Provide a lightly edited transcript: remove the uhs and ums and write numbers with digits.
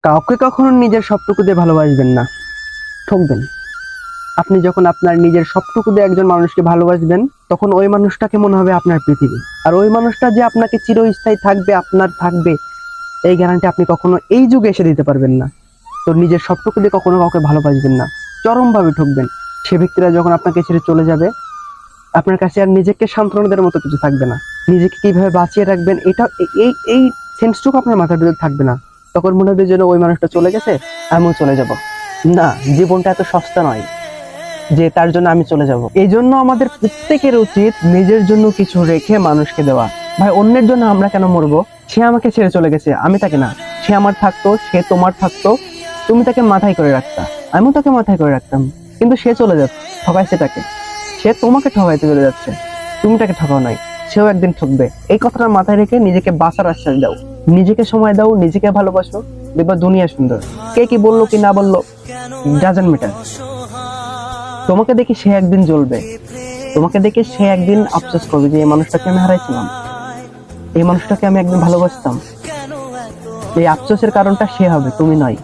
কাউকে কখনো নিজের সবটুকু দিয়ে ভালোবাসবেন না, ঠকবেন। আপনি যখন আপনার নিজের সবটুকু দিয়ে একজন মানুষকে ভালোবাসবেন, তখন ওই মানুষটাকে মনে হবে আপনার পৃথিবী। আর ওই মানুষটা যে আপনাকে চিরস্থায়ী থাকবে, আপনার থাকবে, এই গ্যারান্টি আপনি কখনো এই যুগে এসে দিতে পারবেন না। তো নিজের সবটুকু দিয়ে কখনো কাউকে ভালোবাসবেন না, চরমভাবে ঠকবেন। সে ব্যক্তিরা যখন আপনাকে ছেড়ে চলে যাবে, আপনার কাছে আর নিজেকে সান্ত্বনা দেওয়ার মতো কিছু থাকবে না। নিজেকে কিভাবে বাঁচিয়ে রাখবেন, এটা এই এই সেন্সটুকু আপনার মাথার ভিতরে থাকবে না। তখন মনে হবে যেন ওই মানুষটা চলে গেছে, আমিও চলে যাব। না, জীবনটা এত সস্তা নয় যে তার জন্য আমি চলে যাব। এই জন্য আমাদের প্রত্যেকের উচিত নিজের জন্য কিছু রেখে মানুষকে দেওয়া। ভাই, অন্যের জন্য আমরা কেন মরবো? সে আমাকে ছেড়ে চলে গেছে, আমি তাকে না। সে আমার থাকতো, সে তোমার থাকতো, তুমি তাকে মাথায় করে রাখতা, আমিও তাকে মাথায় করে রাখতাম। কিন্তু সে চলে যাচ্ছে, ঠকাইছে তাকে। সে তোমাকে ঠকাইতে চলে যাচ্ছে, তুমি তাকে ঠকাও নাই। সেও একদিন ঠকবে। এই কথাটা মাথায় রেখে নিজেকে বাঁচার আশ্বাস দাও, নিজেকে সময় দাও, নিজেকে ভালোবাসো। দেখবা দুনিয়া সুন্দর। কে কি বললো কি না বললো, ডাজন্ট ম্যাটার। তোমাকে দেখে সে একদিন জ্বলবে, তোমাকে দেখে সে একদিন আফসোস করবে যে এই মানুষটাকে আমি হারাইছিলাম, এই মানুষটাকে আমি একদিন ভালোবাসতাম। এই আফসোসের কারণটা সে হবে, তুমি নয়।